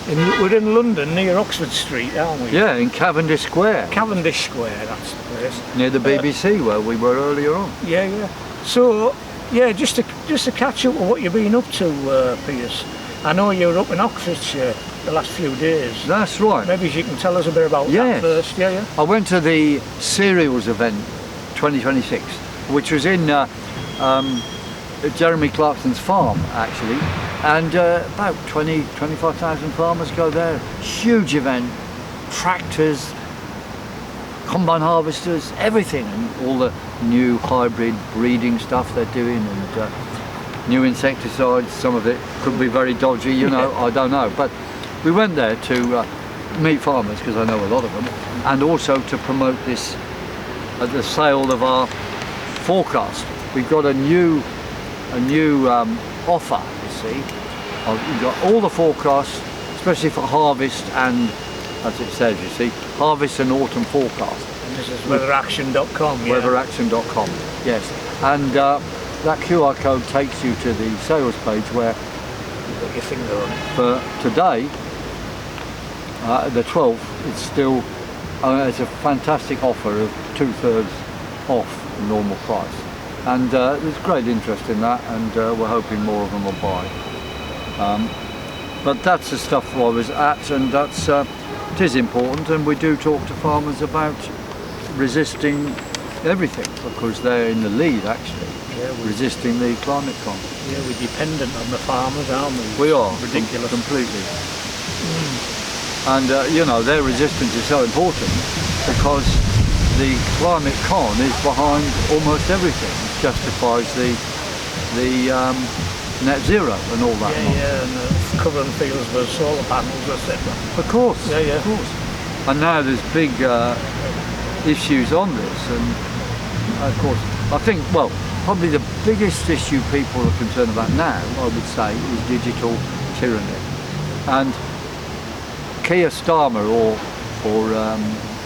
We're in London, near Oxford Street, aren't we? Yeah, in Cavendish Square. Cavendish Square, that's the place. Near the BBC, where we were earlier on. Yeah, yeah. So, yeah, just to catch up with what you've been up to, Piers. I know you were up in Oxfordshire the last few days. That's right. Maybe you can tell us a bit about that first. Yeah, yeah. I went to the Cereals event 2026, which was in Jeremy Clarkson's farm, actually, and about 25,000 farmers go there. Huge event, tractors, combine harvesters, everything, and all the new hybrid breeding stuff they're doing, and new insecticides. Some of it could be very dodgy, you know, I don't know, but we went there to meet farmers, because I know a lot of them, and also to promote this the sale of our forecast. We've got a new offer, you see. We've got all the forecasts, especially for harvest and, as it says, you see, harvest and autumn forecast. And this is weatheraction.com. Yeah? Weatheraction.com, yes. And that QR code takes you to the sales page where You've got your finger on it. for today, the 12th, it's still, it's a fantastic offer of 2/3 off the normal price. And there's great interest in that, and we're hoping more of them will buy. But that's the stuff I was at, and that's it is important, and we do talk to farmers about resisting everything, because they're in the lead actually, resisting the climate con. Yeah, we're dependent on the farmers, aren't we? We are, ridiculous. completely. And you know, their resistance is so important because the climate con is behind almost everything. It justifies the net zero and all that. Yeah, and covering fields with solar panels, etc. Of course, yeah. Of course. And now there's big issues on this, and of course, I think, well, probably the biggest issue people are concerned about now, I would say, is digital tyranny. And Keir Starmer, or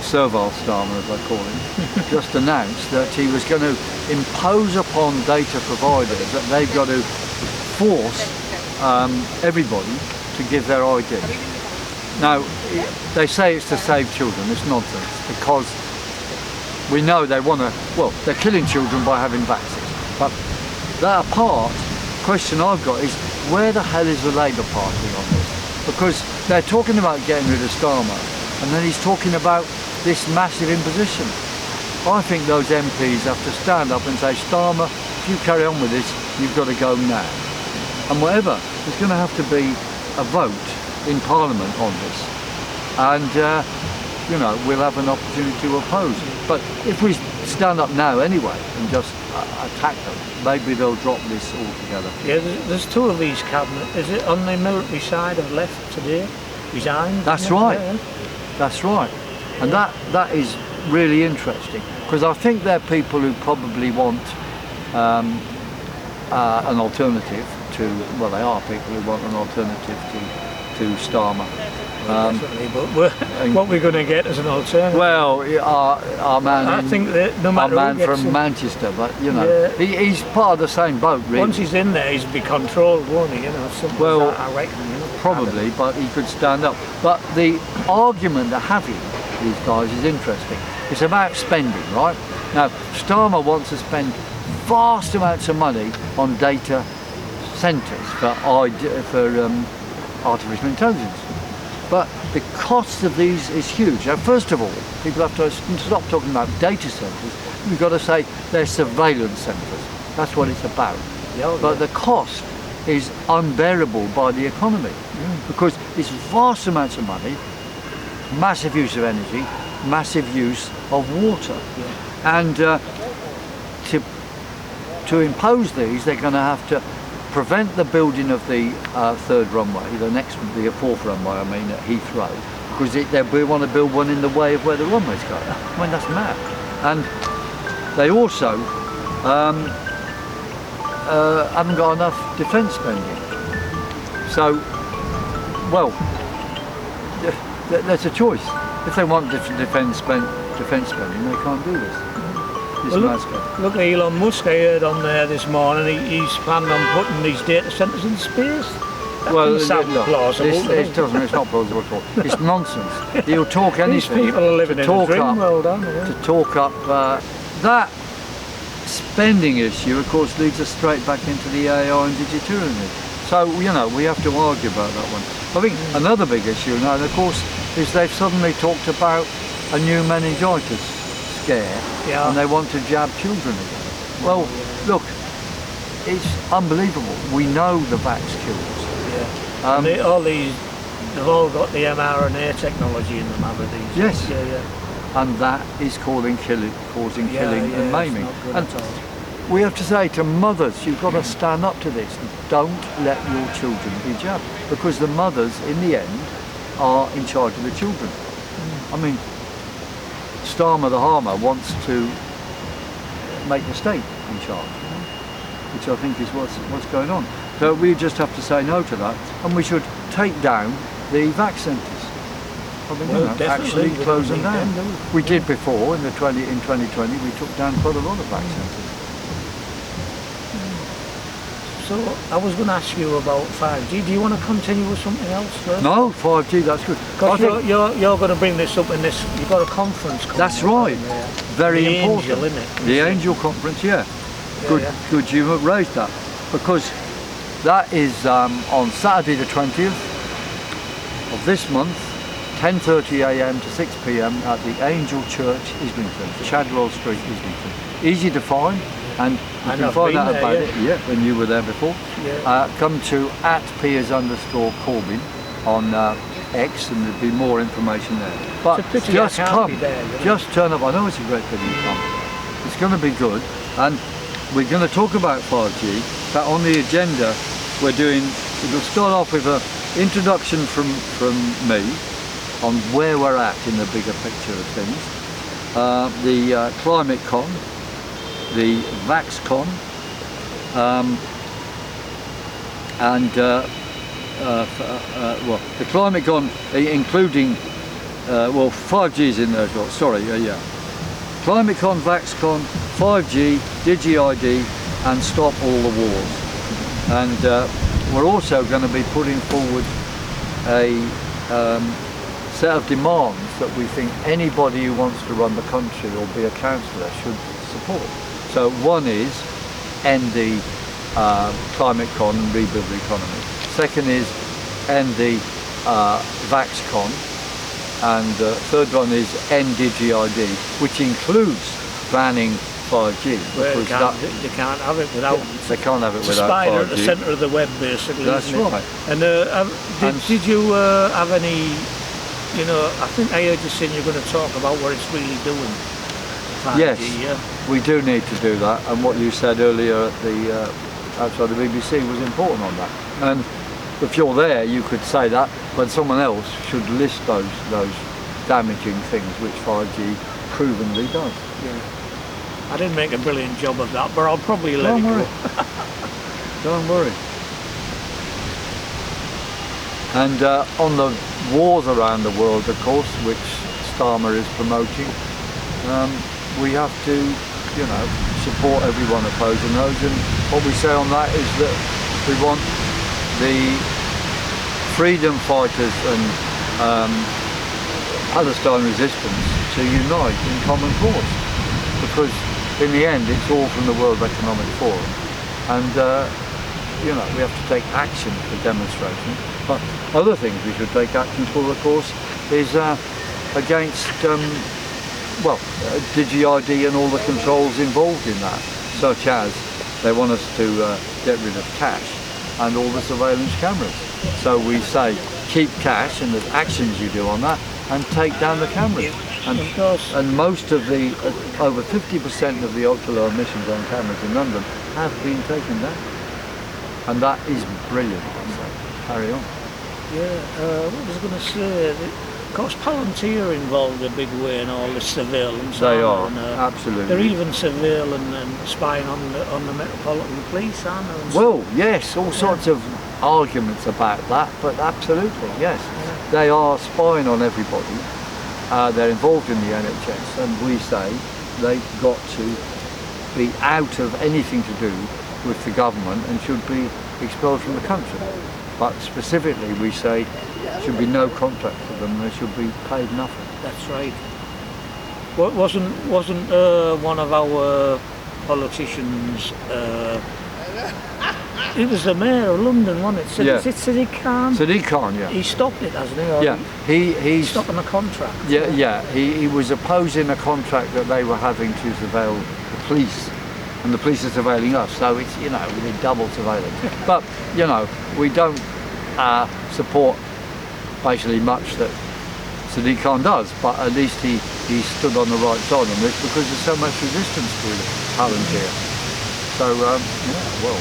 Servile Starmer as I call him, just announced that he was going to impose upon data providers that they've got to force everybody to give their ID. Now, they say it's to save children. It's nonsense, because we know they want to, well, they're killing children by having vaccines. But that apart, the question I've got is, where the hell is the Labour Party on this? Because they're talking about getting rid of Starmer, and then he's talking about this massive imposition. I think those MPs have to stand up and say, Starmer, if you carry on with this, you've got to go now. And whatever, there's going to have to be a vote in Parliament on this. And, you know, we'll have an opportunity to oppose. But if we stand up now anyway and just attack them, maybe they'll drop this altogether. Yeah, there's two of these cabinet. Is it on the military side have left today? Resigned? That's right. Yeah. That's right. And that is really interesting, because I think they're people who probably want an alternative to, well, they are people who want an alternative to Starmer. Definitely, but what we're going to get as an alternative. Well, our man, I think that no matter our man who gets from him, Manchester, but you know, he's part of the same boat, really. Once he's in there, he's be controlled, won't he? You know, well, I reckon. You know, probably, but he could stand up. But the argument they're having, these guys, is interesting. It's about spending, right? Now, Starmer wants to spend vast amounts of money on data centres for artificial intelligence. But the cost of these is huge. Now, first of all, people have to stop talking about data centres. We've got to say they're surveillance centres. That's what it's about. But the cost is unbearable by the economy, because it's vast amounts of money, massive use of energy, massive use of water. And to impose these, they're going to have to prevent the building of the third runway, the fourth runway, I mean, at Heathrow, because they want to build one in the way of where the runway's going. I mean, that's mad. And they also haven't got enough defence spending. So, well, there's a choice. If they want defence spending, they can't do this. Well, look, Elon Musk, I heard on there this morning, he's planning on putting these data centres in space. doesn't sound plausible. It doesn't. It's not plausible at all. It's nonsense. He'll talk anything. These people are living in a dream world, aren't they? To talk up that spending issue, of course, leads us straight back into the AI and digityranny. So, you know, we have to argue about that one. I think another big issue now, of course, is they've suddenly talked about a new meningitis scare, and they want to jab children again. Well, look, it's unbelievable. We know the vax kills. Yeah. They've all got the mRNA technology in them, haven't they? Yes. Yeah. And that is causing killing and maiming. And we have to say to mothers, you've got to stand up to this. Don't let your children be jabbed, because the mothers, in the end, are in charge of the children. I mean, Starmer the Harmer wants to make the state in charge, which I think is what's going on. So we just have to say no to that, and we should take down the vax centres. I mean, actually close them down. We did before in 2020. We took down quite a lot of vax centres. So I was going to ask you about 5G. Do you want to continue with something else first? No, 5G. That's good. Because you're going to bring this up in this. You've got a conference coming. That's right. Very the important. Angel, isn't it? The Angel Conference. Yeah. Good. You have raised that, because that is on Saturday the 20th of this month, 10:30 a.m. to 6 p.m. at the Angel Church, Islington, Chadwell Street, Islington. Easy to find, and you can find out about it. Yeah, when you were there before. Yeah. Come to @Piers_Corbyn on X, and there'll be more information there. But just come, just turn up. I know it's a great pity you come. It's going to be good, and we're going to talk about 5G. But on the agenda, we'll start off with an introduction from me on where we're at in the bigger picture of things. The Climate Con, the Vax Con, the Climate Con, including 5G's in there as well. Sorry, Climate Con, Vax Con, 5G, Digi-ID, and Stop All the Wars. And we're also going to be putting forward a set of demands that we think anybody who wants to run the country or be a councillor should support. So one is end the Climate Con and rebuild the economy. Second is end the Vax Con. And third one is end Digi-ID, which includes banning 5G. Well, they can't have it without. They can't have it without 5G. Spider at the centre of the web, basically. That's right. And did you have any? You know, I think I heard you saying you're going to talk about what it's really doing. 5G, yes, we do need to do that. And what you said earlier at the outside the BBC was important on that. And if you're there, you could say that, but someone else should list those damaging things which 5G provenly does. Yeah. I didn't make a brilliant job of that, but I'll probably let it go. Don't worry. And on the wars around the world, of course, which Starmer is promoting, we have to, support everyone opposing those. And what we say on that is that we want the freedom fighters and Palestine resistance to unite in common cause, because in the end it's all from the World Economic Forum, and we have to take action for demonstrations. But other things we should take action for, of course, is against Digi-ID and all the controls involved in that, such as they want us to get rid of cash and all the surveillance cameras. So we say keep cash and there's actions you do on that, and take down the cameras. And most of the, over 50% of the ultra-low emissions on cameras in London have been taken down. And that is brilliant. Carry on. Yeah, what was I going to say? Of course, Palantir involved a big way in all this surveillance. They are, and, absolutely. They're even surveilling and spying on the Metropolitan Police, aren't they? Well, yes, all sorts of arguments about that, but absolutely, yes. Yeah. They are spying on everybody. They're involved in the NHS, and we say they've got to be out of anything to do with the government and should be expelled from the country. But specifically, we say there should be no contract for them. They should be paid nothing. That's right. Wasn't one of our politicians? It was the mayor of London, wasn't it? Yeah. Is it Sadiq Khan? Sadiq Khan, yeah. He stopped it, hasn't he? Or Yeah, he's stopping the contract. Yeah. He was opposing a contract that they were having to surveil the police, and the police are surveilling us. So it's, you know, we need double surveillance. But you know, we don't support basically much that Sadiq Khan does. But at least he stood on the right side on this, because there's so much resistance to Palantir. So yeah, well.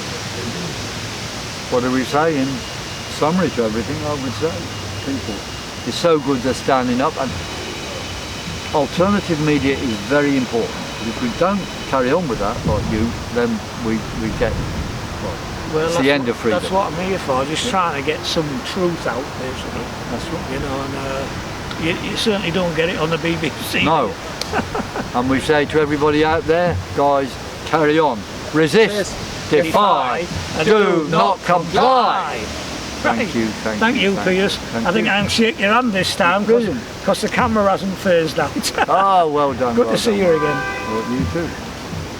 What do we say in summary to everything? I would say people, it's so good they're standing up, and alternative media is very important. If we don't carry on with that, like you, then we get, well, it's the end of freedom. That's what I'm here for, just trying to get some truth out, basically. That's right. You know, and you certainly don't get it on the BBC. No. And we say to everybody out there, guys, carry on. Resist. Defy, do not comply. Thank you, thank you, Piers. I think I can shake your hand this time, because the camera hasn't phased out. Oh, well done. Good to see you again. Well, you too.